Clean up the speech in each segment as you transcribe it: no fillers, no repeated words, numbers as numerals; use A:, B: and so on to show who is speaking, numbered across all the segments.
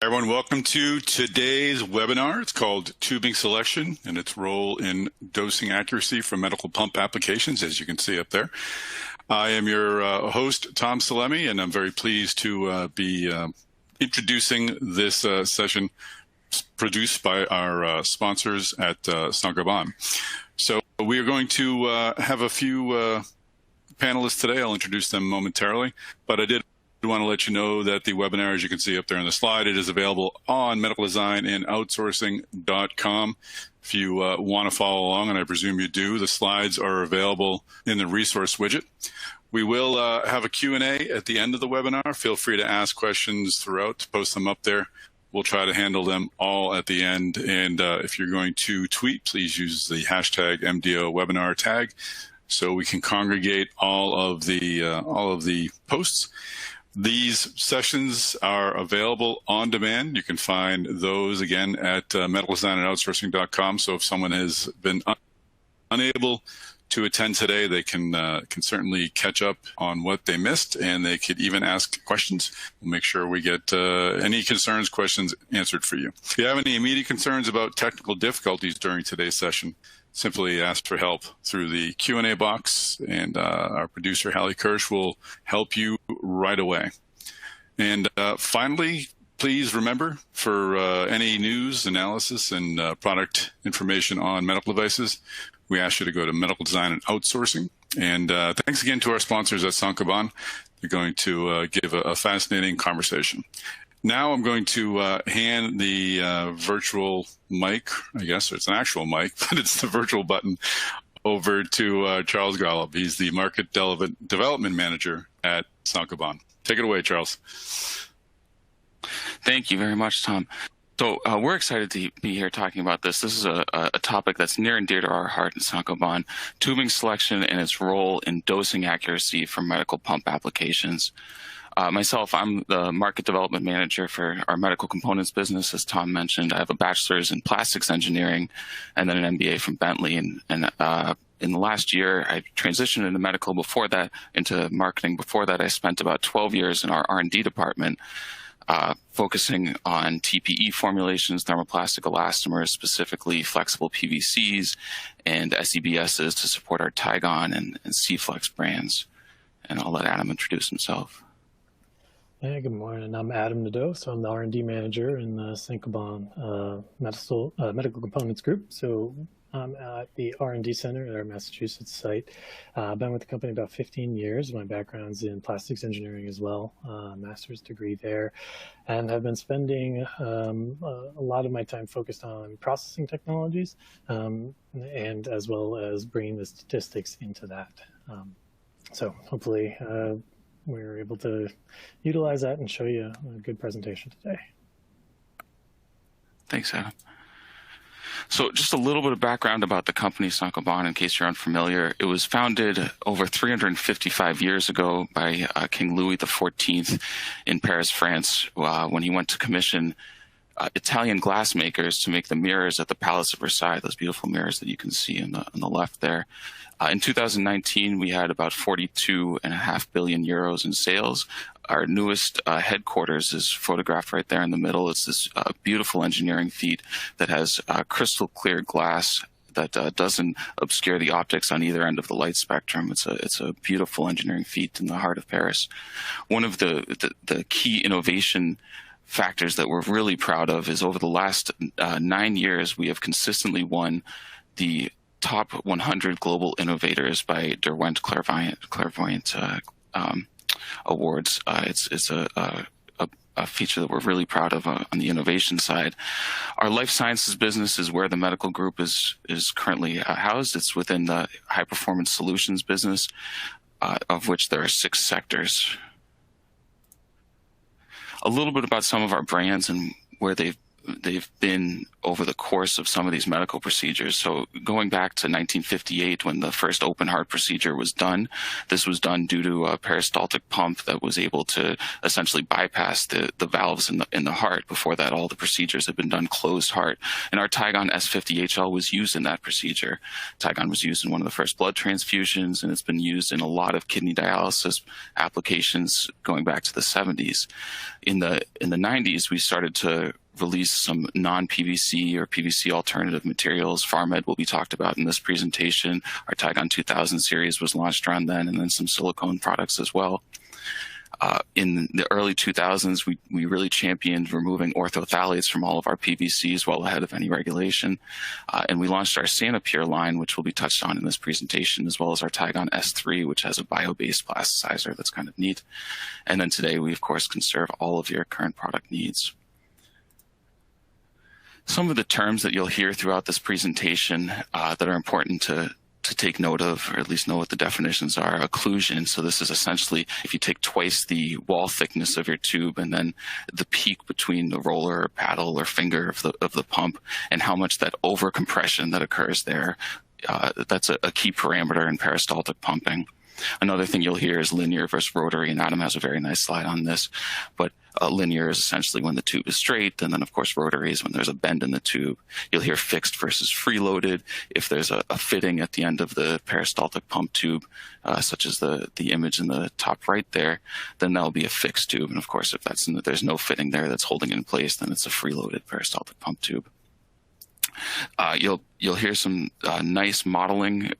A: Everyone, welcome to today's webinar. It's called Tubing Selection and its role in dosing accuracy for medical pump applications, as you can see up there. I am your host, Tom Salemi, and I'm very pleased to be introducing this session produced by our sponsors at Saint-Gobain. So we are going to have a few panelists today. I'll introduce them momentarily, but I did want to let you know that the webinar, as you can see up there on the slide, it is available on medicaldesignandoutsourcing.com. If you want to follow along, and I presume you do, the slides are available in the resource widget. We will have a Q&A at the end of the webinar. Feel free to ask questions throughout, post them up there. We'll try to handle them all at the end. And if you're going to tweet, please use the hashtag MDO webinar tag so we can congregate all of the posts. These sessions are available on demand. You can find those again at medicaldesignandoutsourcing.com. So if someone has been unable to attend today, they can certainly catch up on what they missed, and they could even ask questions. We'll make sure we get any concerns, questions answered for you. If you have any immediate concerns about technical difficulties during today's session, simply ask for help through the Q&A box, and our producer, Hallie Kirsch, will help you right away. And finally, please remember, for any news, analysis, and product information on medical devices, we ask you to go to Medical Design and Outsourcing. And thanks again to our sponsors at Saint-Gobain. They're going to give a fascinating conversation. Now I'm going to hand the virtual mic, I guess it's an actual mic, but it's the virtual button, over to Charles Golub. He's the Market Development Manager at Saint-Gobain. Take it away, Charles.
B: Thank you very much, Tom. So we're excited to be here talking about this. This is a topic that's near and dear to our heart at Saint-Gobain, tubing selection and its role in dosing accuracy for medical pump applications. Myself, I'm the market development manager for our medical components business. As Tom mentioned, I have a bachelor's in plastics engineering and then an MBA from Bentley. And in the last year, I transitioned into medical. Before that, into marketing. Before that, I spent about 12 years in our R&D department, focusing on TPE formulations, thermoplastic elastomers, specifically flexible PVCs and SEBSs to support our Tygon and C-Flex brands. And I'll let Adam introduce himself.
C: Hey, good morning. I'm Adam Nadeau, so I'm the R&D manager in the Saint-Gobain Medical Components Group. So I'm at the R&D Center at our Massachusetts site. I've been with the company about 15 years. My background's in plastics engineering as well, master's degree there, and I've been spending a lot of my time focused on processing technologies, and as well as bringing the statistics into that. So hopefully we were able to utilize that and show you a good presentation today.
B: Thanks, Adam. So just a little bit of background about the company Saint-Gobain, in case you're unfamiliar. It was founded over 355 years ago by King Louis XIV in Paris, France, when he went to commission Italian glassmakers to make the mirrors at the Palace of Versailles, those beautiful mirrors that you can see on the left there. In 2019, we had about 42.5 billion euros in sales. Our newest headquarters is photographed right there in the middle. It's this beautiful engineering feat that has crystal clear glass that doesn't obscure the optics on either end of the light spectrum. It's a beautiful engineering feat in the heart of Paris. One of the key innovation factors that we're really proud of is over the last 9 years, we have consistently won the top 100 global innovators by Derwent Clairvoyant Awards. It's a feature that we're really proud of on the innovation side. Our life sciences business is where the medical group is currently housed. It's within the high performance solutions business, of which there are 6 sectors. A little bit about some of our brands and where they've they've been over the course of some of these medical procedures. So going back to 1958, when the first open heart procedure was done, this was done due to a peristaltic pump that was able to essentially bypass the valves in the heart. Before that, all the procedures had been done closed heart. And our Tygon S50HL was used in that procedure. Tygon was used in one of the first blood transfusions, and it's been used in a lot of kidney dialysis applications going back to the 70s. In the 90s, we started to release some non-PVC or PVC alternative materials. PharmEd will be talked about in this presentation. Our Tygon 2000 series was launched around then, and then some silicone products as well. In the early 2000s, we really championed removing orthophthalates from all of our PVCs well ahead of any regulation. And we launched our SanaPure line, which will be touched on in this presentation, as well as our Tygon S3, which has a bio-based plasticizer that's kind of neat. And then today, we, of course, can serve all of your current product needs. Some of the terms that you'll hear throughout this presentation that are important to take note of, or at least know what the definitions are. Occlusion. So this is essentially if you take twice the wall thickness of your tube and then the peak between the roller or paddle or finger of the pump, and how much that overcompression that occurs there. That's a key parameter in peristaltic pumping. Another thing you'll hear is linear versus rotary, and Adam has a very nice slide on this. But linear is essentially when the tube is straight, and then, of course, rotary is when there's a bend in the tube. You'll hear fixed versus freeloaded. If there's a fitting at the end of the peristaltic pump tube, such as the image in the top right there, then that'll be a fixed tube. And, of course, if there's no fitting there that's holding it in place, then it's a freeloaded peristaltic pump tube. You'll hear some nice modeling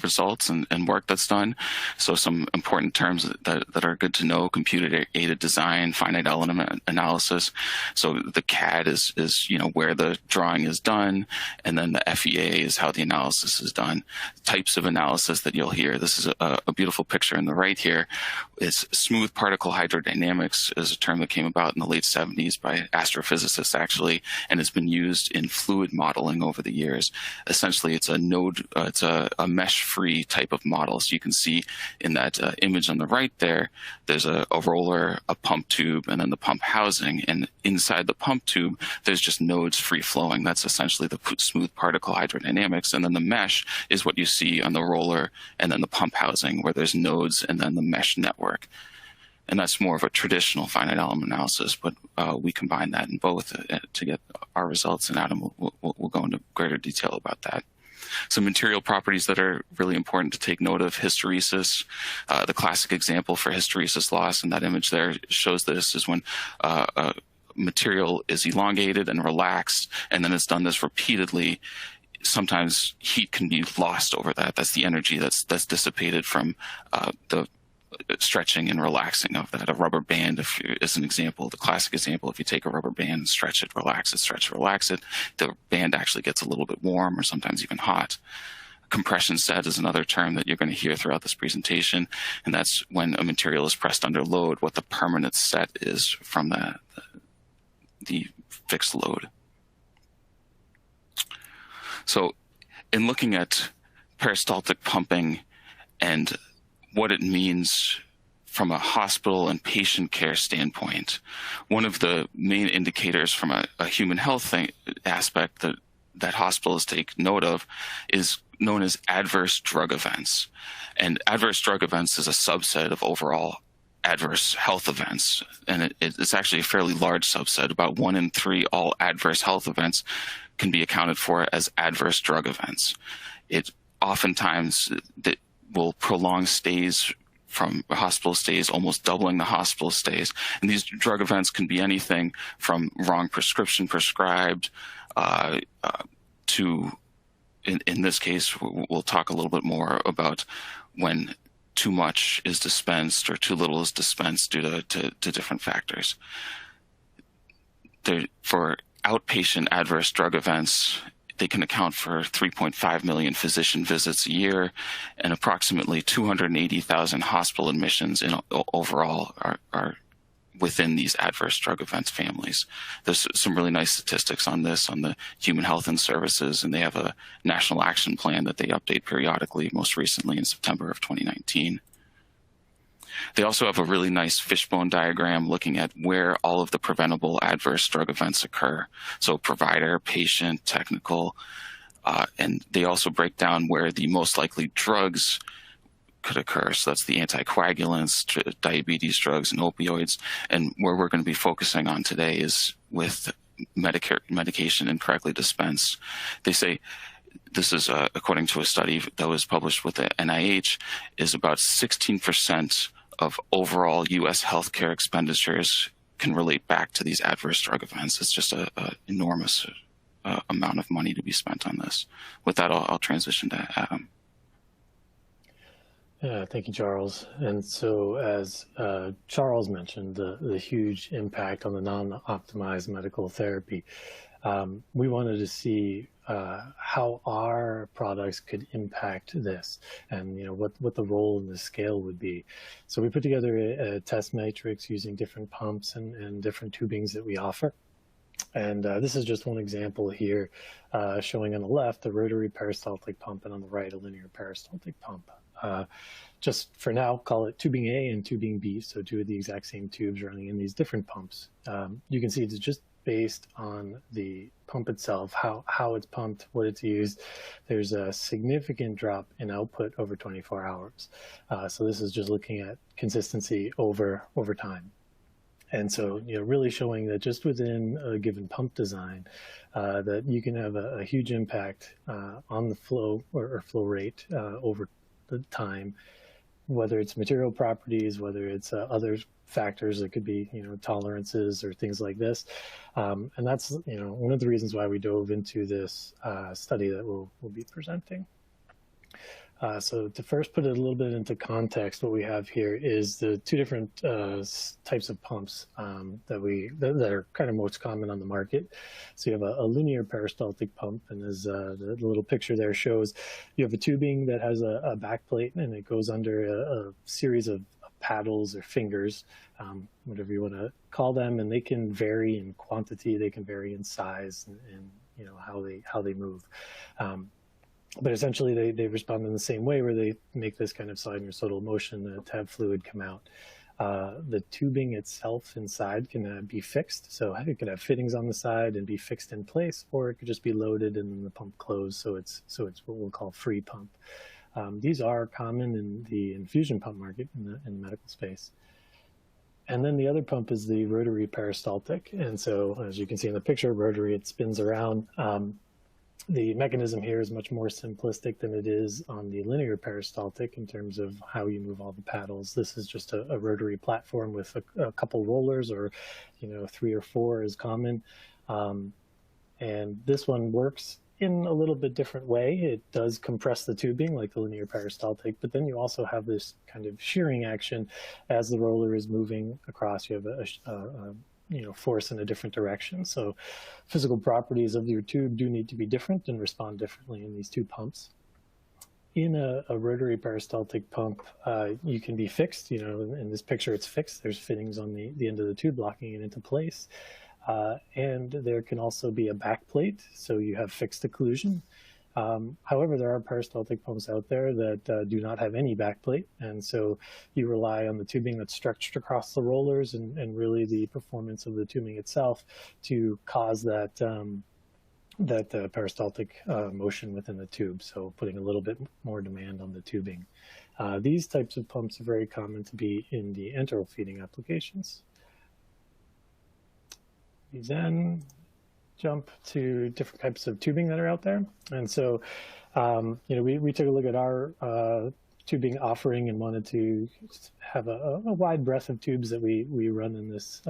B: results and work that's done. So some important terms that are good to know: computer-aided design, finite element analysis. So the CAD is where the drawing is done, and then the FEA is how the analysis is done. Types of analysis that you'll hear. This is a beautiful picture in the right here. It's smooth particle hydrodynamics is a term that came about in the late 70s by astrophysicists, actually, and has been used in fluid modeling over the years. Essentially, it's a mesh-free type of model. So you can see in that image on the right there, there's a roller, a pump tube, and then the pump housing. And inside the pump tube, there's just nodes free-flowing. That's essentially the smooth particle hydrodynamics. And then the mesh is what you see on the roller and then the pump housing, where there's nodes and then the mesh network. And that's more of a traditional finite element analysis, but we combine that in both to get our results, and Adam will go into greater detail about that. Some material properties that are really important to take note of: hysteresis. The classic example for hysteresis loss in that image there shows this is when material is elongated and relaxed, and then it's done this repeatedly. Sometimes heat can be lost over that. That's the energy that's dissipated from the stretching and relaxing of that. A rubber band is an example, the classic example. If you take a rubber band and stretch it, relax it, the band actually gets a little bit warm or sometimes even hot. Compression set is another term that you're going to hear throughout this presentation, and that's when a material is pressed under load, what the permanent set is from the fixed load. So in looking at peristaltic pumping and what it means from a hospital and patient care standpoint, one of the main indicators from a human health aspect that hospitals take note of is known as adverse drug events. And adverse drug events is a subset of overall adverse health events. And it's actually a fairly large subset. About 1 in 3 all adverse health events can be accounted for as adverse drug events. It oftentimes that will prolong stays from hospital stays, almost doubling the hospital stays. And these drug events can be anything from wrong prescription prescribed to, in this case, we'll talk a little bit more about when too much is dispensed or too little is dispensed due to different factors. For outpatient adverse drug events, they can account for 3.5 million physician visits a year, and approximately 280,000 hospital admissions overall are within these adverse drug events families. There's some really nice statistics on this on the Human Health and Services, and they have a national action plan that they update periodically, most recently in September of 2019. They also have a really nice fishbone diagram looking at where all of the preventable adverse drug events occur. So provider, patient, technical, and they also break down where the most likely drugs could occur. So that's the anticoagulants, diabetes drugs, and opioids. And where we're going to be focusing on today is with medication incorrectly dispensed. They say this is according to a study that was published with the NIH, is about 16% of overall U.S. healthcare expenditures can relate back to these adverse drug events. It's just an enormous amount of money to be spent on this. With that, I'll transition to Adam.
C: Yeah, thank you, Charles. And so as Charles mentioned, the huge impact on the non-optimized medical therapy, we wanted to see how our products could impact this and, you know, what the role in the scale would be. So we put together a test matrix using different pumps and different tubings that we offer. And this is just one example here showing on the left a rotary peristaltic pump and on the right a linear peristaltic pump. Just for now, call it tubing A and tubing B, so two of the exact same tubes running in these different pumps. You can see it's just based on the pump itself, how it's pumped, what it's used. There's a significant drop in output over 24 hours. So this is just looking at consistency over time. And so, you know, really showing that just within a given pump design, that you can have a huge impact on the flow or flow rate over the time, whether it's material properties, whether it's other factors that could be, you know, tolerances or things like this. And that's, you know, one of the reasons why we dove into this study that we'll be presenting. So to first put it a little bit into context, what we have here is the two different types of pumps that are kind of most common on the market. So you have a linear peristaltic pump, and as the little picture there shows, you have a tubing that has a back plate, and it goes under a series of paddles or fingers, whatever you want to call them, and they can vary in quantity, they can vary in size, and you know how they move. But essentially, they respond in the same way, where they make this kind of sinusoidal motion to have fluid come out. The tubing itself inside can be fixed, so it could have fittings on the side and be fixed in place, or it could just be loaded and then the pump closed, so it's what we'll call free pump. These are common in the infusion pump market in the medical space. And then the other pump is the rotary peristaltic, and so as you can see in the picture, rotary, it spins around. The mechanism here is much more simplistic than it is on the linear peristaltic in terms of how you move all the paddles. This is just a rotary platform with a couple rollers, or, you know, 3 or 4 is common. And this one works in a little bit different way. It does compress the tubing like the linear peristaltic, but then you also have this kind of shearing action as the roller is moving across. You have a you know, force in a different direction. So physical properties of your tube do need to be different and respond differently in these two pumps. In a rotary peristaltic pump, you can be fixed. You know, in this picture, it's fixed. There's fittings on the end of the tube locking it into place. And there can also be a back plate, so you have fixed occlusion. However, there are peristaltic pumps out there that do not have any backplate, and so you rely on the tubing that's stretched across the rollers and really the performance of the tubing itself to cause that peristaltic motion within the tube, so putting a little bit more demand on the tubing. These types of pumps are very common to be in the enteral feeding applications. We then jump to different types of tubing that are out there. And so, you know, we took a look at our tubing offering and wanted to have a wide breadth of tubes that we run in this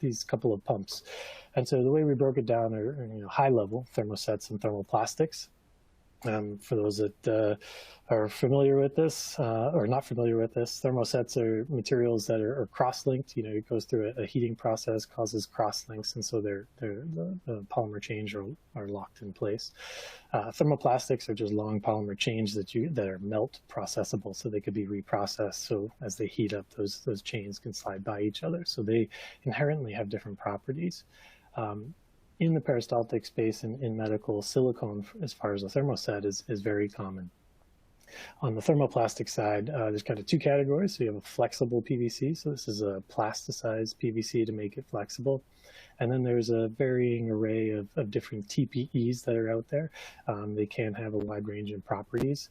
C: these couple of pumps. And so the way we broke it down are, you know, high level thermosets and thermoplastics. For those that are familiar with this or not familiar with this, thermosets are materials that are cross-linked. You know, it goes through a heating process, causes cross-links, and so the polymer chains are locked in place. Thermoplastics are just long polymer chains that are melt processable, so they could be reprocessed. So as they heat up, those chains can slide by each other. So they inherently have different properties. In the peristaltic space in medical, silicone, as far as a thermoset, is very common. On the thermoplastic side, there's kind of two categories. So you have a flexible PVC. So this is a plasticized PVC to make it flexible. And then there's a varying array of different TPEs that are out there. They can have a wide range of properties.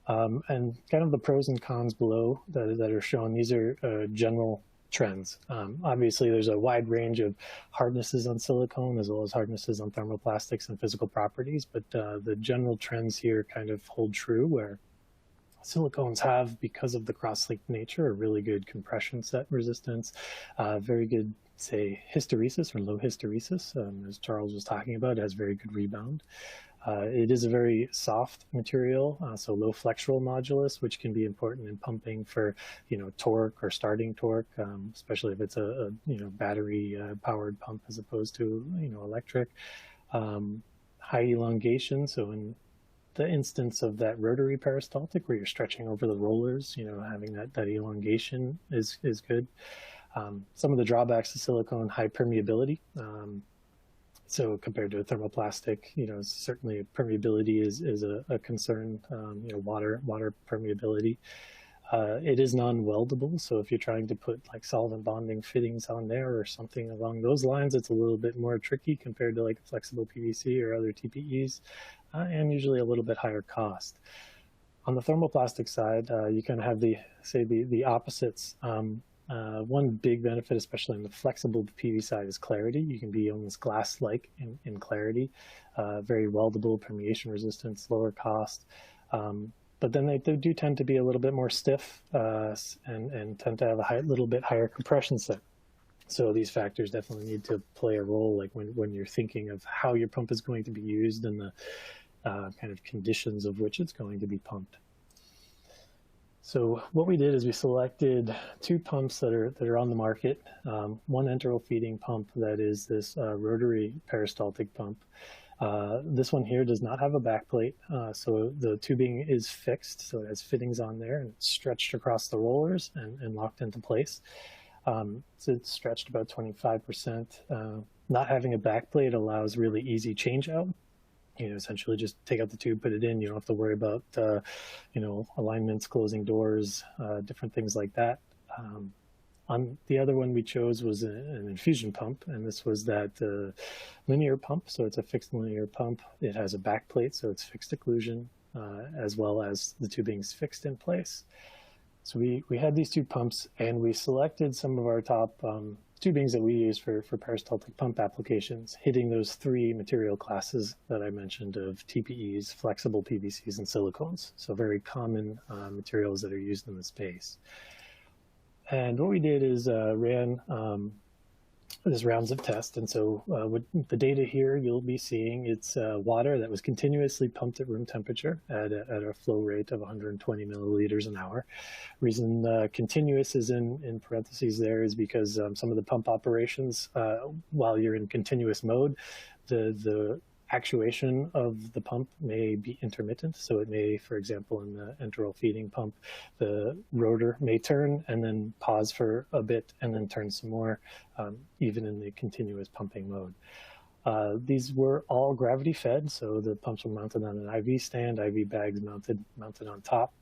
C: And kind of the pros and cons below that are shown, these are general trends. Obviously, there's a wide range of hardnesses on silicone as well as hardnesses on thermoplastics and physical properties, but the general trends here kind of hold true, where silicones have, because of the cross-linked nature, a really good compression set resistance, very good, say, hysteresis or low hysteresis, as Charles was talking about. It has very good rebound. It is a very soft material, so low flexural modulus, which can be important in pumping for, torque or starting torque, especially if it's a battery powered pump as opposed to, electric. High elongation, so in the instance of that rotary peristaltic where you're stretching over the rollers, having that elongation is good. Some of the drawbacks to silicone: high permeability. So compared to a thermoplastic, certainly permeability is a concern, water permeability. It is non-weldable, so if you're trying to put like solvent bonding fittings on there or something along those lines, it's a little bit more tricky compared to like flexible PVC or other TPEs, and usually a little bit higher cost. On the thermoplastic side, you kind of have the opposites. One big benefit, especially on the flexible PV side, is clarity. You can be almost glass-like in clarity, very weldable, permeation resistance, lower cost. But then they do tend to be a little bit more stiff and tend to have a little bit higher compression set. So these factors definitely need to play a role, like when you're thinking of how your pump is going to be used and the kind of conditions of which it's going to be pumped. So what we did is we selected two pumps that are on the market. One enteral feeding pump that is this rotary peristaltic pump. This one here does not have a backplate, so the tubing is fixed, so it has fittings on there and it's stretched across the rollers and locked into place. So it's stretched about 25%. Not having a backplate allows really easy change out. Essentially just take out the tube, put it in. You don't have to worry about, alignments, closing doors, different things like that. On the other one we chose was an infusion pump, and this was that linear pump. So it's a fixed linear pump. It has a backplate, so it's fixed occlusion, as well as the tubing's fixed in place. So we had these two pumps, and we selected some of our top tubings that we use for peristaltic pump applications, hitting those three material classes that I mentioned of TPEs, flexible PVCs, and silicones. So very common materials that are used in the space. And what we did is ran this rounds of tests. And so with the data here, you'll be seeing it's water that was continuously pumped at room temperature at a flow rate of 120 milliliters an hour. Reason continuous is in parentheses there is because some of the pump operations, while you're in continuous mode, the actuation of the pump may be intermittent. So it may, for example, in the enteral feeding pump, the rotor may turn and then pause for a bit and then turn some more, even in the continuous pumping mode. These were all gravity fed, so the pumps were mounted on an IV stand, IV bags mounted on top.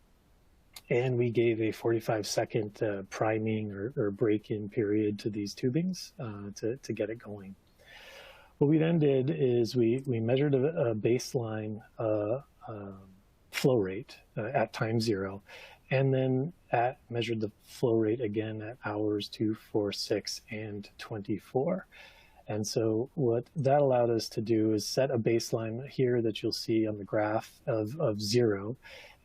C: And we gave a 45-second priming or break-in period to these tubings to get it going. What we then did is we measured a baseline flow rate at time 0, and then measured the flow rate again at hours 2, 4, 6, and 24. And so what that allowed us to do is set a baseline here that you'll see on the graph of 0.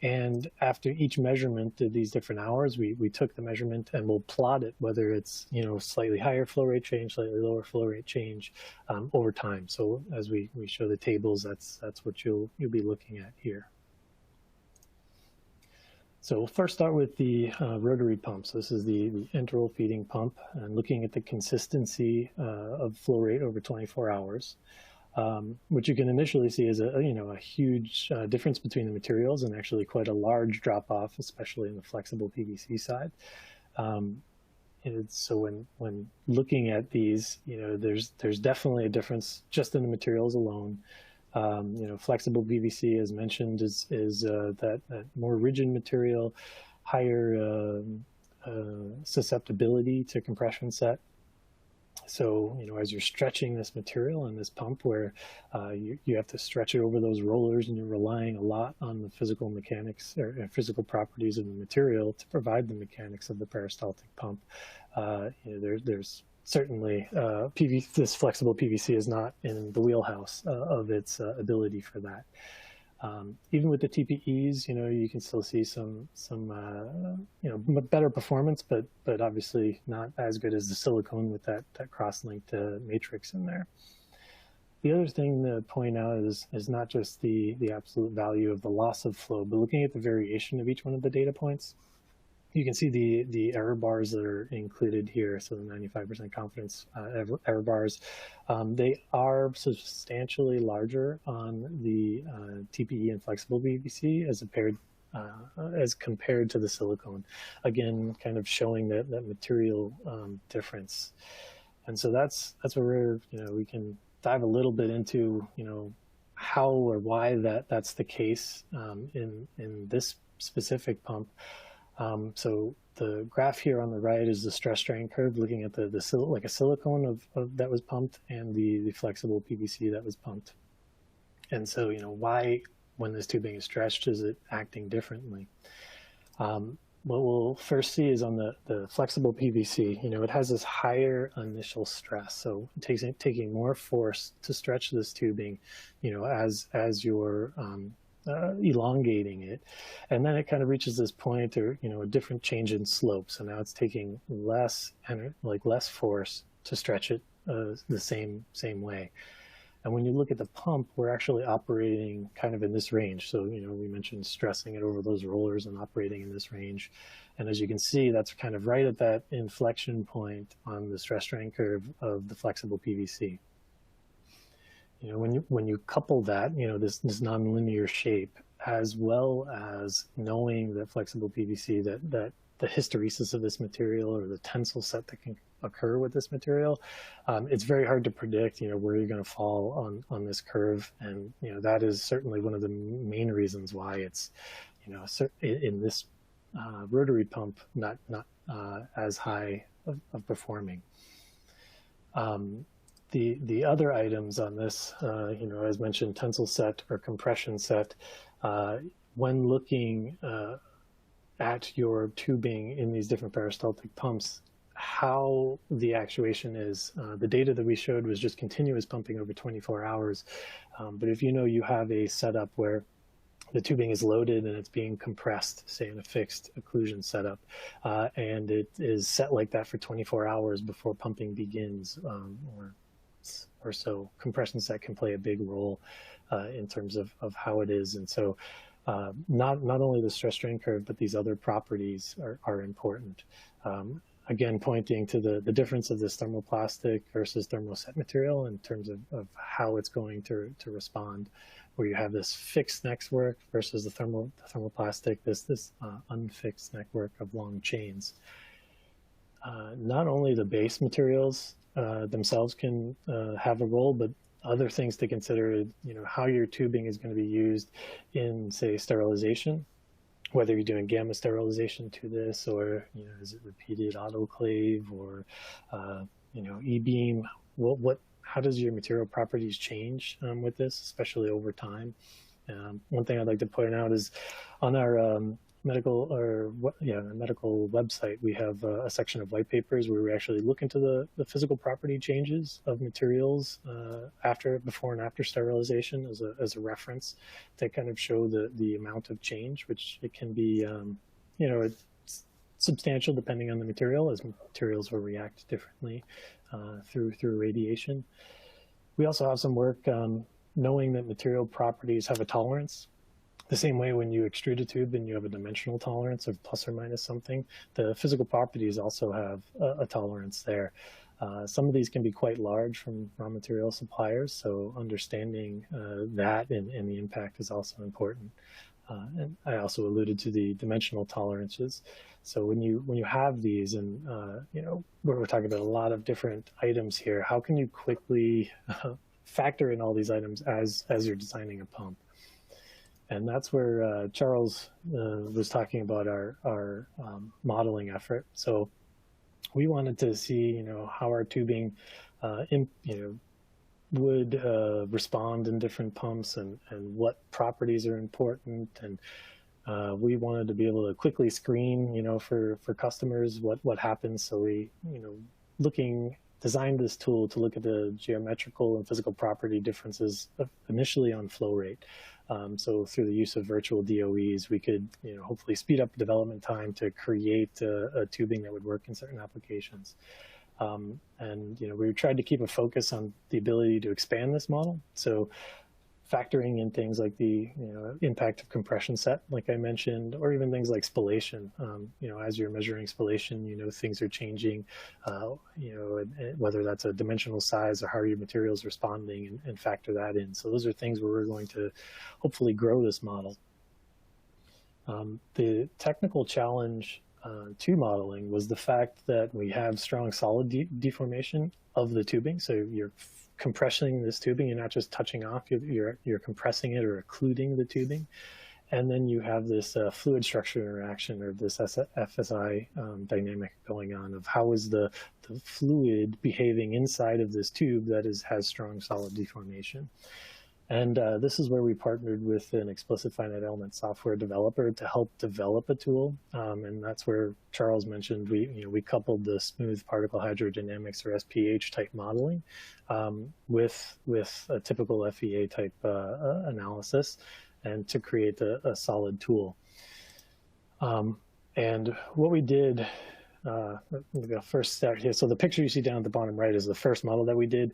C: And after each measurement of these different hours, we took the measurement and we'll plot it, whether it's slightly higher flow rate change, slightly lower flow rate change over time. So as we show the tables, that's what you'll be looking at here. So we'll first start with the rotary pump. So this is the enteral feeding pump, and looking at the consistency of flow rate over 24 hours. What you can initially see is a huge difference between the materials, and actually quite a large drop off, especially in the flexible PVC side. So when looking at these, there's definitely a difference just in the materials alone. Flexible PVC, as mentioned, is that more rigid material, higher susceptibility to compression set. So, as you're stretching this material in this pump where you have to stretch it over those rollers, and you're relying a lot on the physical mechanics or physical properties of the material to provide the mechanics of the peristaltic pump, there's certainly this flexible PVC is not in the wheelhouse of its ability for that. Even with the TPEs, you can still see some better performance, but obviously not as good as the silicone with that cross-linked matrix in there. The other thing to point out is not just the absolute value of the loss of flow, but looking at the variation of each one of the data points. You can see the error bars that are included here, so the 95% confidence error bars. They are substantially larger on the TPE and flexible PVC as compared to the silicone. Again, kind of showing that material difference. And so that's where we can dive a little bit into how or why that's the case in this specific pump. So the graph here on the right is the stress strain curve, looking at like a silicone that was pumped and the flexible PVC that was pumped. And so, why, when this tubing is stretched, is it acting differently? What we'll first see is on the flexible PVC, it has this higher initial stress. So it takes taking more force to stretch this tubing, as you're elongating it, and then it kind of reaches this point, or a different change in slope. So now it's taking less force to stretch it the same way. And when you look at the pump, we're actually operating kind of in this range. So we mentioned stressing it over those rollers and operating in this range. And as you can see, that's kind of right at that inflection point on the stress strain curve of the flexible PVC. When you couple that, this nonlinear shape, as well as knowing that flexible PVC, that the hysteresis of this material, or the tensile set that can occur with this material, it's very hard to predict, where you're going to fall on this curve. And, that is certainly one of the main reasons why it's, in this rotary pump, not as high of performing. The other items on this, as mentioned, tensile set or compression set, when looking at your tubing in these different peristaltic pumps, how the actuation is. The data that we showed was just continuous pumping over 24 hours. But if you have a setup where the tubing is loaded and it's being compressed, say in a fixed occlusion setup, and it is set like that for 24 hours before pumping begins, or so, compression set can play a big role in terms of how it is. And so not only the stress strain curve, but these other properties are important. Again, pointing to the difference of this thermoplastic versus thermoset material in terms of how it's going to respond, where you have this fixed network versus the thermoplastic, this unfixed network of long chains. Not only the base materials themselves can have a role, but other things to consider, how your tubing is going to be used in, say, sterilization, whether you're doing gamma sterilization to this, or, is it repeated autoclave, or, E-beam? How does your material properties change with this, especially over time? One thing I'd like to point out is on our medical website, we have a section of white papers where we actually look into the physical property changes of materials before and after sterilization as a reference to kind of show the amount of change, which it can be, it's substantial depending on the material, as materials will react differently through radiation. We also have some work knowing that material properties have a tolerance. The same way when you extrude a tube and you have a dimensional tolerance of plus or minus something, the physical properties also have a tolerance there. Some of these can be quite large from raw material suppliers, so understanding that and the impact is also important. And I also alluded to the dimensional tolerances. So when you have these, and we're talking about a lot of different items here, how can you quickly factor in all these items as you're designing a pump. And that's where Charles was talking about our modeling effort. So we wanted to see, how our tubing, would respond in different pumps and what properties are important. And we wanted to be able to quickly screen, for customers what happens. So we, designed this tool to look at the geometrical and physical property differences initially on flow rate. So through the use of virtual DOEs, we could, hopefully speed up development time to create a tubing that would work in certain applications. And, we tried to keep a focus on the ability to expand this model. So factoring in things like the, impact of compression set, like I mentioned, or even things like spallation. As you're measuring spallation, things are changing, whether that's a dimensional size or how your materials responding, and factor that in. So those are things where we're going to hopefully grow this model. The technical challenge to modeling was the fact that we have strong solid deformation of the tubing. So you're compressing this tubing, you're not just touching off, you're compressing it or occluding the tubing. And then you have this fluid structure interaction, or this FSI dynamic going on of how is the fluid behaving inside of this tube that has strong solid deformation. And this is where we partnered with an explicit finite element software developer to help develop a tool. And that's where Charles mentioned we coupled the smooth particle hydrodynamics, or SPH type modeling with a typical FEA type analysis, and to create a solid tool. And what we did, we'll first start here. So the picture you see down at the bottom right is the first model that we did.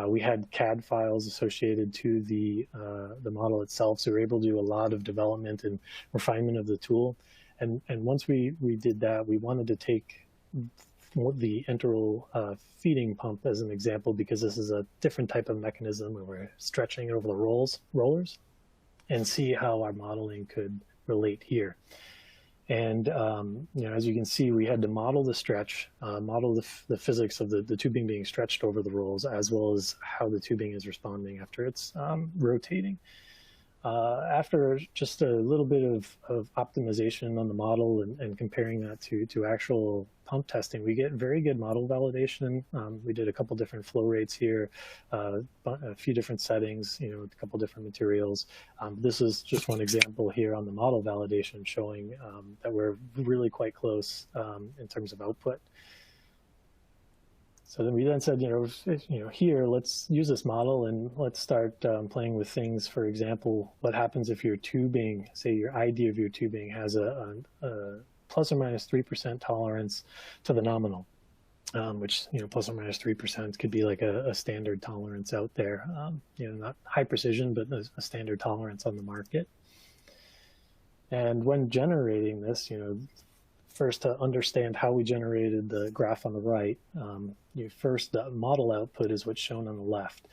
C: We had CAD files associated to the model itself, so we were able to do a lot of development and refinement of the tool. And once we did that, we wanted to take the Enteral feeding pump as an example, because this is a different type of mechanism where we're stretching it over the rollers, and see how our modeling could relate here. And as you can see, we had to model the stretch, model the physics of the tubing being stretched over the rolls, as well as how the tubing is responding after it's rotating. After just a little bit of optimization on the model and comparing that to actual pump testing, we get very good model validation. We did a couple different flow rates here, a few different settings, a couple different materials. This is just one example here on the model validation, showing that we're really quite close in terms of output. So then we said, here, let's use this model and let's start playing with things. For example, what happens if your tubing, say your ID of your tubing, has a plus or minus 3% tolerance to the nominal, which, plus or minus 3% could be like a standard tolerance out there. Not high precision, but a standard tolerance on the market. And when generating this, first, to understand how we generated the graph on the right, first, the model output is what's shown on the left.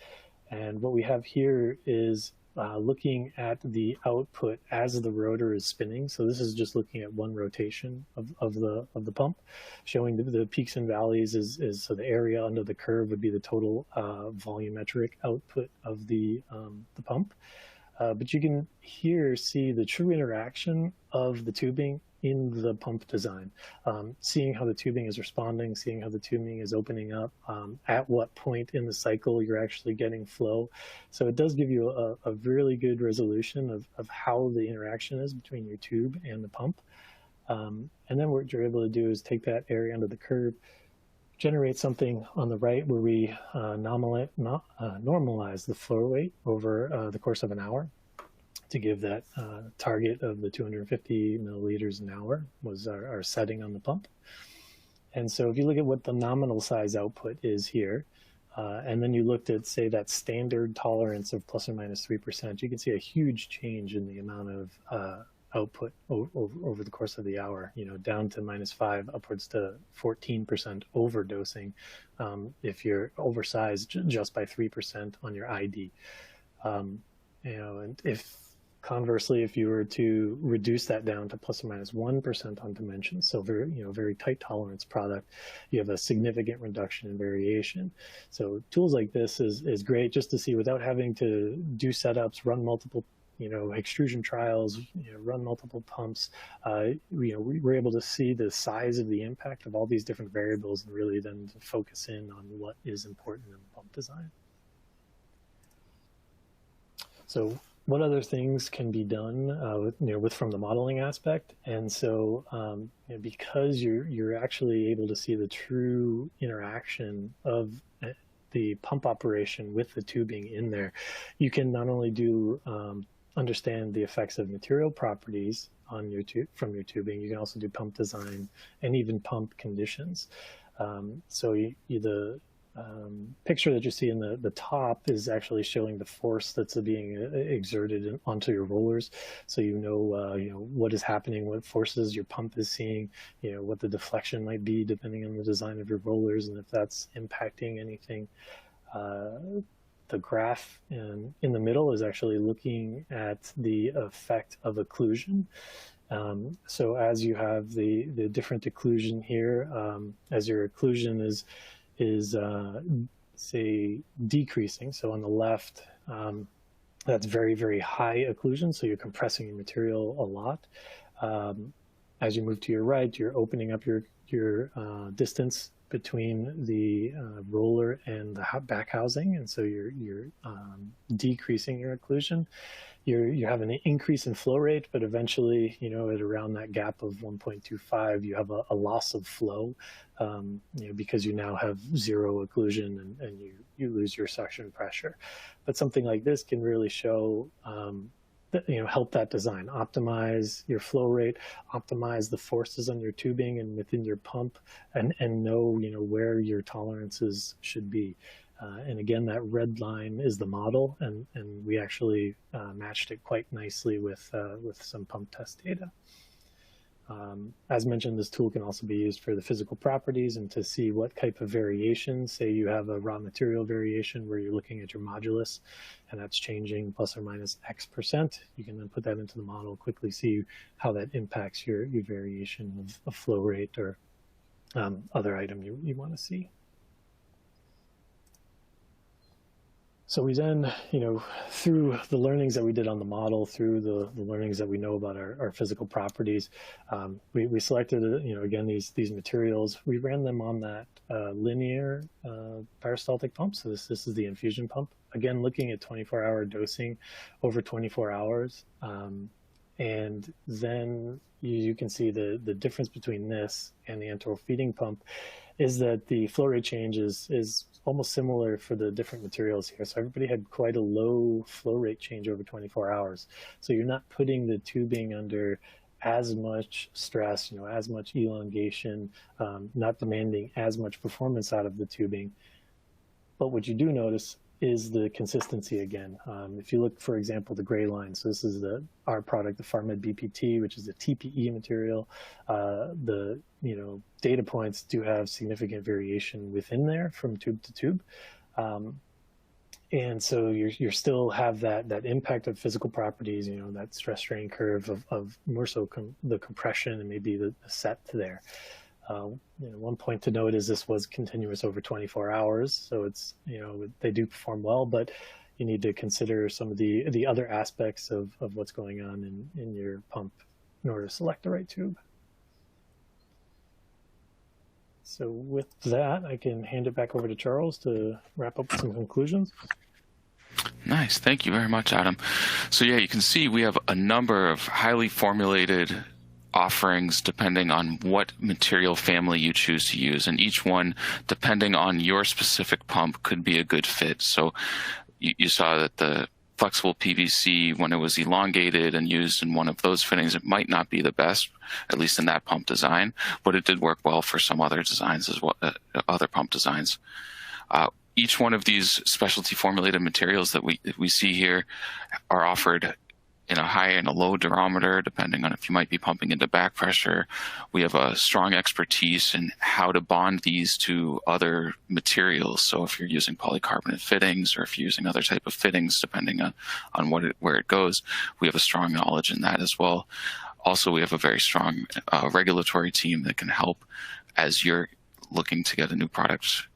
C: And what we have here is looking at the output as the rotor is spinning. So this is just looking at one rotation of the pump, showing the peaks and valleys so the area under the curve would be the total volumetric output of the pump. But you can here see the true interaction of the tubing in the pump design, seeing how the tubing is responding, seeing how the tubing is opening up, at what point in the cycle you're actually getting flow. So it does give you a really good resolution of how the interaction is between your tube and the pump. And then what you're able to do is take that area under the curve, generate something on the right where we normalize the flow rate over the course of an hour, to give that target of the 250 milliliters an hour was our setting on the pump. And so if you look at what the nominal size output is here, and then you looked at, say, that standard tolerance of plus or minus 3%, you can see a huge change in the amount of output over the course of the hour, down to -5, upwards to 14% overdosing if you're oversized just by 3% on your ID. And if Conversely, if you were to reduce that down to plus or minus 1% on dimensions, so very tight tolerance product, you have a significant reduction in variation. So tools like this is great just to see without having to do setups, run multiple extrusion trials, run multiple pumps. We're able to see the size of the impact of all these different variables and really then to focus in on what is important in the pump design. So what other things can be done from the modeling aspect? And so because you're actually able to see the true interaction of the pump operation with the tubing in there, you can not only do understand the effects of material properties on from your tubing, you can also do pump design and even pump conditions. So the picture that you see in the top is actually showing the force that's being exerted onto your rollers. So what is happening, what forces your pump is seeing, what the deflection might be depending on the design of your rollers and if that's impacting anything. The graph in the middle is actually looking at the effect of occlusion. So as you have the different occlusion here, as your occlusion is say decreasing. So on the left, that's very, very high occlusion. So you're compressing your material a lot. As you move to your right, you're opening up your distance between the roller and the back housing, and so you're decreasing your occlusion. You have an increase in flow rate, but eventually, at around that gap of 1.25, you have a loss of flow, because you now have zero occlusion and you lose your suction pressure. But something like this can really show help that design, optimize your flow rate, optimize the forces on your tubing and within your pump, and know where your tolerances should be. And again, that red line is the model, and we actually matched it quite nicely with some pump test data. As mentioned, this tool can also be used for the physical properties and to see what type of variation. Say you have a raw material variation where you're looking at your modulus and that's changing plus or minus X%. You can then put that into the model, quickly see how that impacts your variation of flow rate or other item you want to see. So we then, through the learnings that we did on the model, through the learnings that we know about our physical properties, we selected, again, these materials. We ran them on that linear peristaltic pump. So this is the infusion pump. Again, looking at 24-hour dosing over 24 hours. And then you can see the difference between this and the enteral feeding pump is that the flow rate change is almost similar for the different materials here. So everybody had quite a low flow rate change over 24 hours. So you're not putting the tubing under as much stress, as much elongation, not demanding as much performance out of the tubing. But what you do notice is the consistency again. If you look, for example, the gray line, so this is our product, the Pharmed BPT, which is a TPE material. The data points do have significant variation within there from tube to tube. And so you still have that impact of physical properties, that stress strain curve of more so the compression and maybe the set there. One point to note is this was continuous over 24 hours. So it's, they do perform well, but you need to consider some of the other aspects of what's going on in your pump in order to select the right tube. So with that, I can hand it back over to Charles to wrap up with some conclusions.
B: Nice. Thank you very much, Adam. So yeah, you can see we have a number of highly formulated offerings depending on what material family you choose to use, and each one, depending on your specific pump, could be a good fit. So you saw that the flexible PVC, when it was elongated and used in one of those fittings, it might not be the best, at least in that pump design, but it did work well for some other designs as well, other pump designs. Each one of these specialty formulated materials that we see here are offered in a high and a low durometer, depending on if you might be pumping into back pressure. We have a strong expertise in how to bond these to other materials. So if you're using polycarbonate fittings, or if you're using other type of fittings, depending on where it goes, we have a strong knowledge in that as well. Also, we have a very strong regulatory team that can help as you're looking to get a new product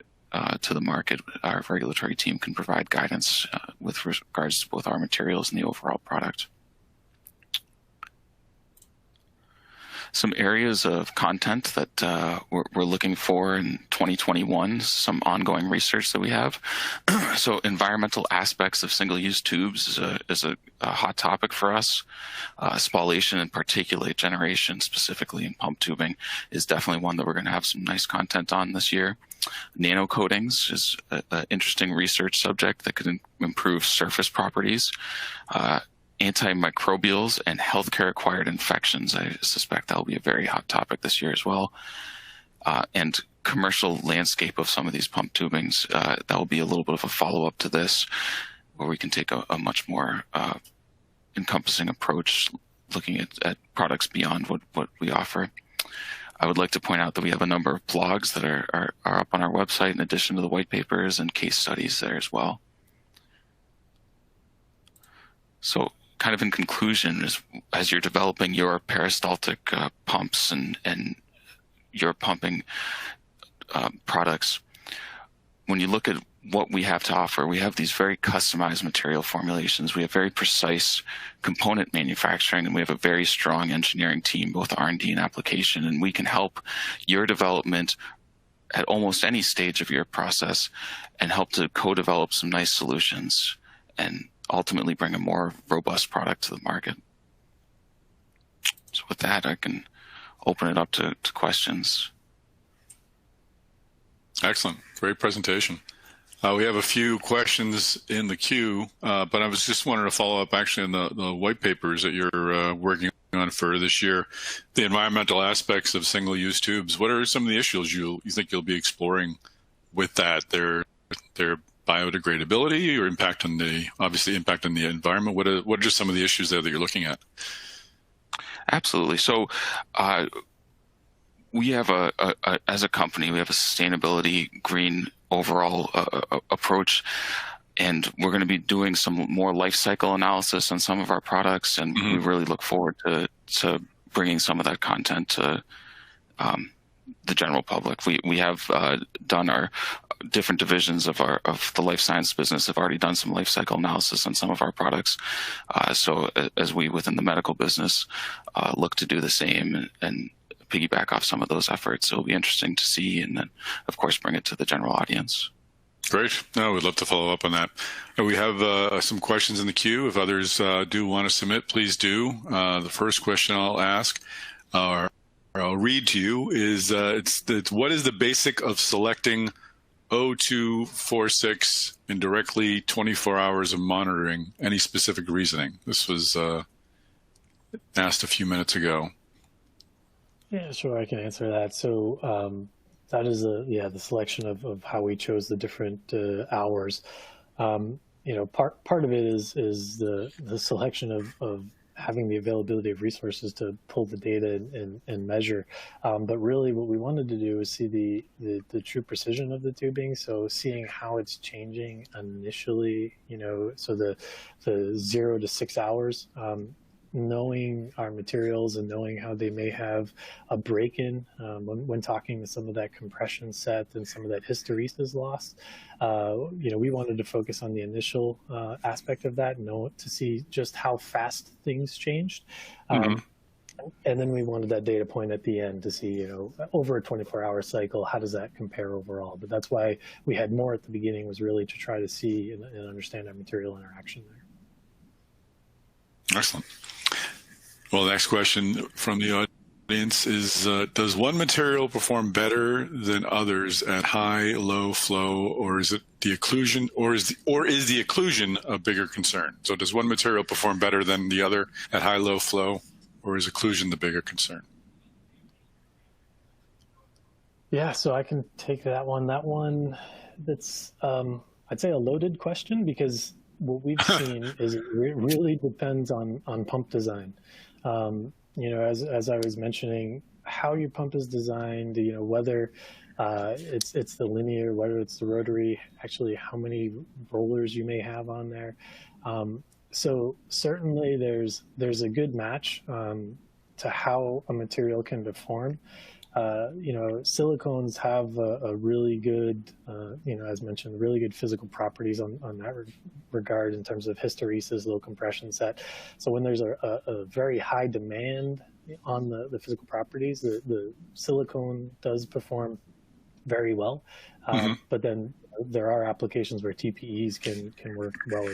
B: to the market. Our regulatory team can provide guidance with regards to both our materials and the overall product. Some areas of content that we're looking for in 2021, some ongoing research that we have. So environmental aspects of single-use tubes is a hot topic for us. Spallation and particulate generation, specifically in pump tubing, is definitely one that we're going to have some nice content on this year. Nano coatings is an interesting research subject that could improve surface properties. Antimicrobials and healthcare-acquired infections, I suspect that will be a very hot topic this year as well. And commercial landscape of some of these pump tubings, that will be a little bit of a follow-up to this, where we can take a much more encompassing approach, looking at products beyond what we offer. I would like to point out that we have a number of blogs that are up on our website, in addition to the white papers and case studies there as well. So, kind of in conclusion, as you're developing your peristaltic pumps and your pumping products, when you look at what we have to offer, we have these very customized material formulations. We have very precise component manufacturing, and we have a very strong engineering team, both R&D and application, and we can help your development at almost any stage of your process and help to co-develop some nice solutions and ultimately bring a more robust product to the market. So with that, I can open it up to questions.
A: Excellent. Great presentation. We have a few questions in the queue, but I was just wanting to follow up actually on the white papers that you're working on for this year, the environmental aspects of single-use tubes. What are some of the issues you think you'll be exploring with that? Their biodegradability, or impact on the environment? What are just some of the issues there that you're looking at?
B: Absolutely. So we have as a company, we have a sustainability green overall approach, and we're going to be doing some more life cycle analysis on some of our products, and we really look forward to bringing some of that content to the general public. We have done our different divisions of the life science business have already done some life cycle analysis on some of our products. So as we within the medical business look to do the same and piggyback off some of those efforts, it'll be interesting to see, and then of course bring it to the general audience.
A: Great. No, we'd love to follow up on that. We have some questions in the queue. If others do want to submit, please do. The first question I'll ask, or I'll read to you, is what is the basic of selecting O246 in directly 24 hours of monitoring? Any specific reasoning? This was asked a few minutes ago.
C: Yeah, sure, I can answer that. So that is the selection of how we chose the different hours. Part of it is the selection of having the availability of resources to pull the data and measure. But really what we wanted to do is see the true precision of the tubing. So seeing how it's changing initially, so the 0 to 6 hours, knowing our materials and knowing how they may have a break-in when talking to some of that compression set and some of that hysteresis loss. We wanted to focus on the initial aspect of that, to see just how fast things changed. And then we wanted that data point at the end to see, over a 24-hour cycle, how does that compare overall? But that's why we had more at the beginning, was really to try to see and understand our material interaction there.
A: Excellent. Well, the next question from the audience is, does one material perform better than others at high, low flow, or is it the occlusion, or is the occlusion a bigger concern? So does one material perform better than the other at high, low flow, or is occlusion the bigger concern?
C: Yeah, so I can take that one. That one, that's, I'd say a loaded question, because what we've seen is it really depends on pump design. As I was mentioning, how your pump is designed, whether it's the linear, whether it's the rotary, actually how many rollers you may have on there. So certainly there's a good match to how a material can deform. Silicones have a really good, as mentioned, really good physical properties on that regard in terms of hysteresis, low compression set. So when there's a very high demand on the physical properties, the silicone does perform very well. But then there are applications where TPEs can work well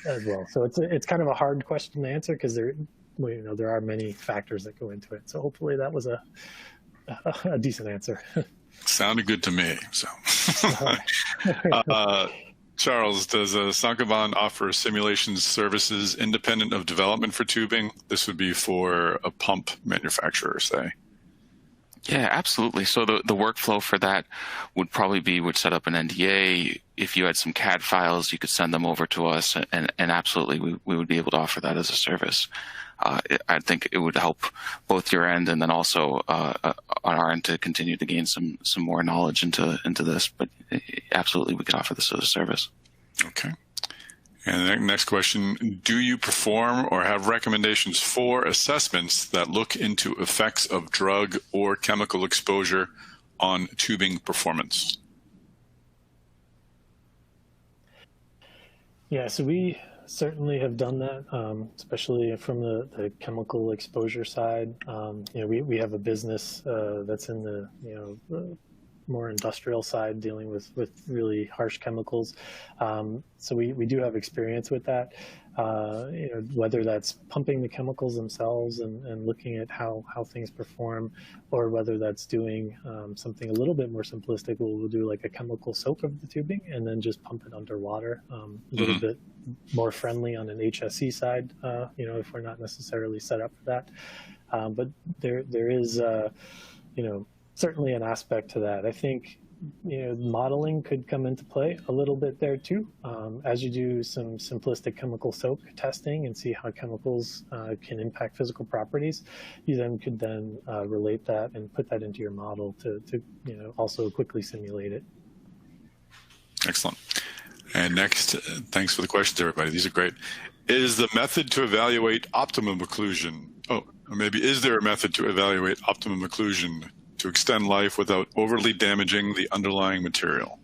C: as well. So it's kind of a hard question to answer because there are many factors that go into it. So hopefully that was a decent answer.
A: Sounded good to me. So, Charles, does Saint-Gobain offer simulation services independent of development for tubing? This would be for a pump manufacturer, say.
B: Yeah, absolutely. So the workflow for that would set up an NDA. If you had some CAD files, you could send them over to us, and absolutely we would be able to offer that as a service. I think it would help both your end and then also on our end to continue to gain some more knowledge into this. But absolutely, we could offer this as a service.
A: Okay. And the next question, do you perform or have recommendations for assessments that look into effects of drug or chemical exposure on tubing performance? Yeah,
C: so we certainly have done that, especially from the chemical exposure side. We have a business that's in the more industrial side, dealing with really harsh chemicals. So we do have experience with that. Whether that's pumping the chemicals themselves and looking at how things perform, or whether that's doing something a little bit more simplistic. We'll do like a chemical soak of the tubing and then just pump it underwater, a little bit more friendly on an HSE side, if we're not necessarily set up for that. But there is, certainly an aspect to that. I think, modeling could come into play a little bit there too. As you do some simplistic chemical soak testing and see how chemicals can impact physical properties, you then could relate that and put that into your model to also quickly simulate it.
A: Excellent. And next, thanks for the questions, everybody. These are great. Is the method to evaluate optimum occlusion? Is there a method to evaluate optimum occlusion to extend life without overly damaging the underlying material?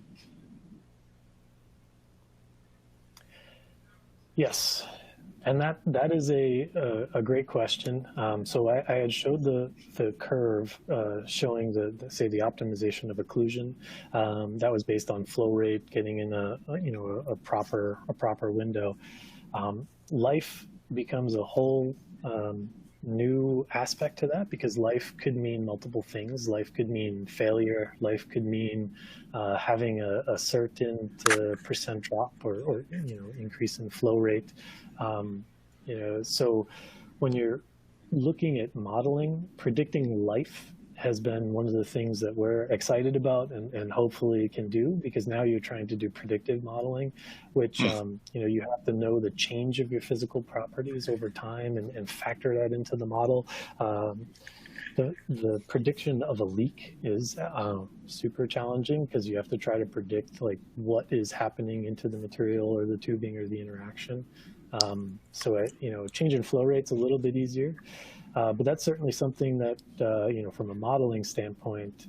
C: Yes, and that is a great question. So I had showed the curve showing the optimization of occlusion. That was based on flow rate, getting in a proper window. Life becomes a whole new aspect to that, because life could mean multiple things. Life could mean failure. Life could mean having a certain percent drop or increase in flow rate. So when you're looking at modeling, predicting life has been one of the things that we're excited about and hopefully can do, because now you're trying to do predictive modeling, which, you have to know the change of your physical properties over time and factor that into the model. The prediction of a leak is super challenging, because you have to try to predict like what is happening into the material or the tubing or the interaction. So change in flow rate's a little bit easier. But that's certainly something that, from a modeling standpoint,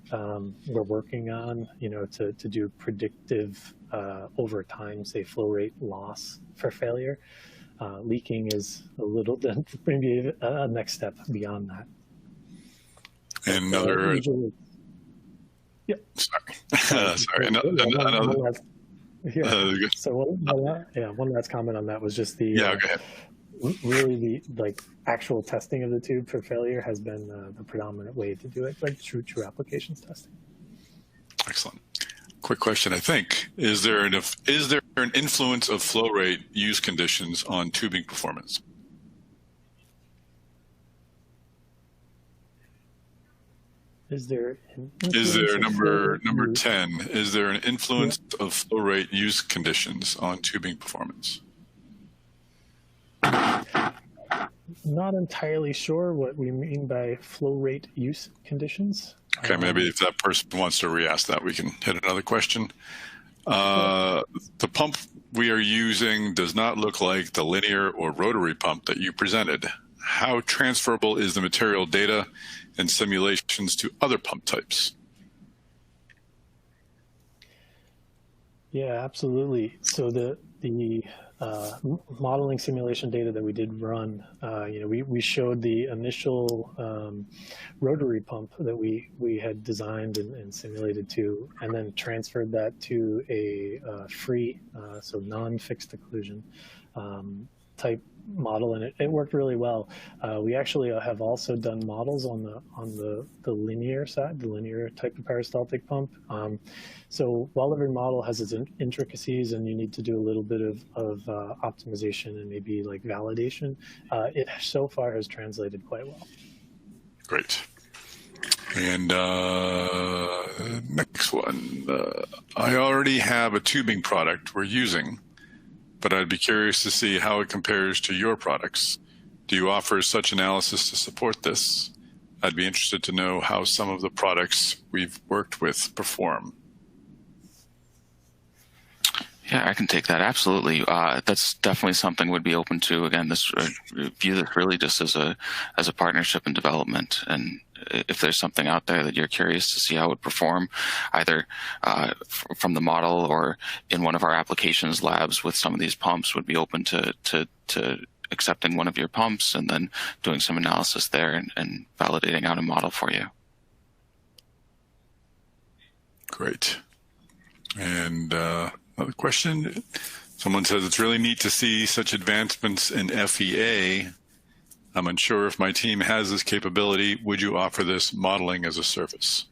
C: we're working on, to do predictive over time, say flow rate loss for failure. Leaking is a little bit, maybe a next step beyond that.
A: And another,
C: yeah.
A: Sorry.
C: So one last comment on that was just the,
A: go ahead.
C: Really the actual testing of the tube for failure has been the predominant way to do it, like true applications testing.
A: Excellent. Quick question, I think. Is there an influence of flow rate use conditions on tubing performance?
C: Is there
A: number 10? Is there an influence of flow rate use conditions on tubing performance?
C: not entirely sure what we mean by flow rate use conditions.
A: Okay, maybe if that person wants to re-ask that, we can hit another question. The pump we are using does not look like the linear or rotary pump that you presented. How transferable is the material data and simulations to other pump types?
C: Yeah, absolutely. So the modeling simulation data that we did run, we showed the initial rotary pump that we had designed and simulated to, and then transferred that to a free, so non-fixed occlusion type model, and it worked really well. We actually have also done models on the linear side, the linear type of peristaltic pump. So while every model has its intricacies and you need to do a little bit of optimization and maybe like validation, it so far has translated quite well.
A: Great. And next one. I already have a tubing product we're using, but I'd be curious to see how it compares to your products. Do you offer such analysis to support this? I'd be interested to know how some of the products we've worked with perform.
B: Yeah, I can take that. Absolutely. That's definitely something we'd be open to. Again, view this really just as a partnership and development. And if there's something out there that you're curious to see how it would perform, either from the model or in one of our applications labs with some of these pumps, would be open to accepting one of your pumps and then doing some analysis there and validating out a model for you.
A: Great. And another question. Someone says, it's really neat to see such advancements in FEA. I'm unsure if my team has this capability. Would you offer this modeling as a service?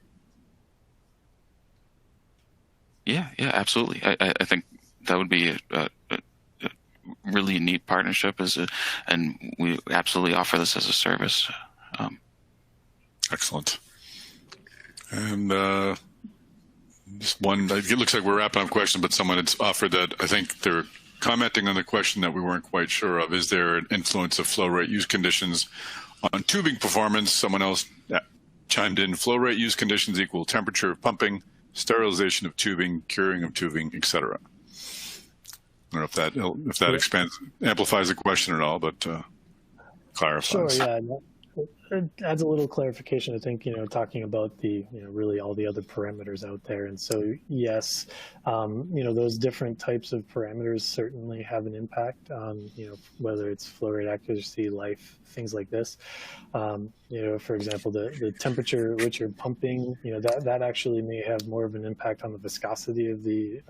B: Yeah, absolutely. I think that would be a really neat partnership, and we absolutely offer this as a service.
A: Excellent. And just one, it looks like we're wrapping up questions, but someone had offered that I think they're commenting on the question that we weren't quite sure of. Is there an influence of flow rate use conditions on tubing performance? Someone else chimed in, flow rate use conditions equal temperature of pumping, sterilization of tubing, curing of tubing, etc. I don't know if that expands, amplifies the question at all, but clarifies.
C: Sure, yeah. It adds a little clarification, I think, talking about the, really all the other parameters out there. And so, yes, those different types of parameters certainly have an impact on, whether it's flow rate accuracy, life, things like this. For example, the temperature at which you're pumping, that actually may have more of an impact on the viscosity of the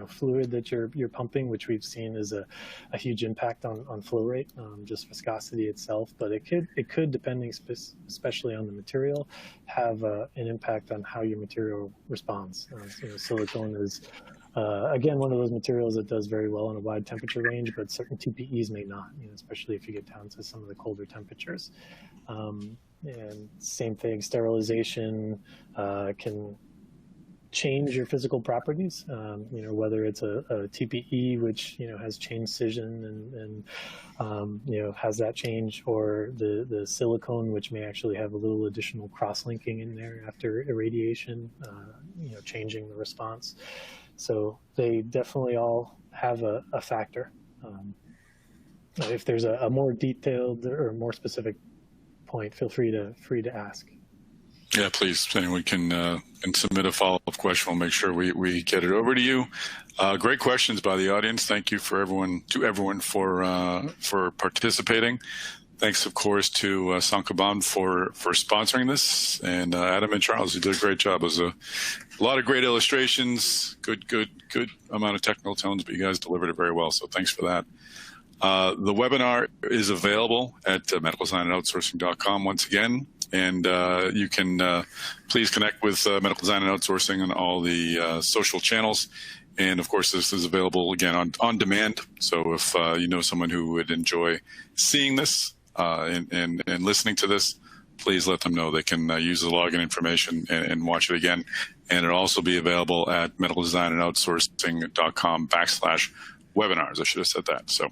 C: fluid that you're pumping, which we've seen is a huge impact on flow rate, just viscosity itself. But it could, depending especially on the material, have an impact on how your material responds. Silicone is, again, one of those materials that does very well in a wide temperature range, but certain TPEs may not, especially if you get down to some of the colder temperatures. And same thing, sterilization can change your physical properties, whether it's a TPE, which, has changed scission and has that change, or the silicone, which may actually have a little additional cross-linking in there after irradiation, changing the response. So they definitely all have a factor. If there's a more detailed or more specific point, feel free to ask.
A: Yeah, please. Anyone can submit a follow-up question. We'll make sure we get it over to you. Great questions by the audience. Thank you to everyone for participating. Thanks, of course, to Saint-Gobain for sponsoring this, and Adam and Charles, you did a great job. It was a lot of great illustrations, good amount of technical tones, but you guys delivered it very well. So thanks for that. The webinar is available at medicaldesignandoutsourcing.com once again. And you can please connect with Medical Design and Outsourcing on all the social channels. And of course, this is available again on demand. So if you know someone who would enjoy seeing this and listening to this, please let them know. They can use the login information and watch it again. And it'll also be available at medicaldesignandoutsourcing.com/webinars. I should have said that. So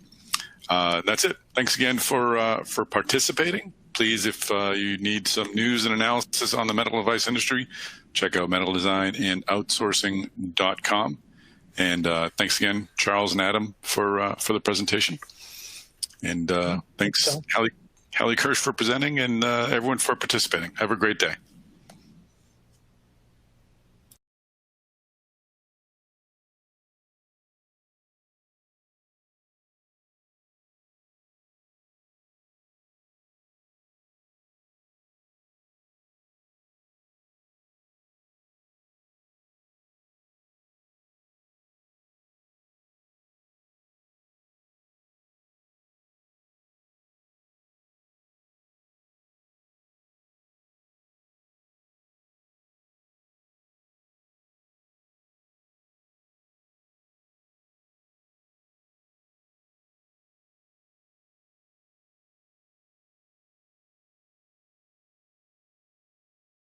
A: That's it. Thanks again for participating. Please, if you need some news and analysis on the medical device industry, check out medicaldesignandoutsourcing.com. And thanks again, Charles and Adam, for the presentation. And thanks, Hallie Kirsch, for presenting, and everyone for participating. Have a great day.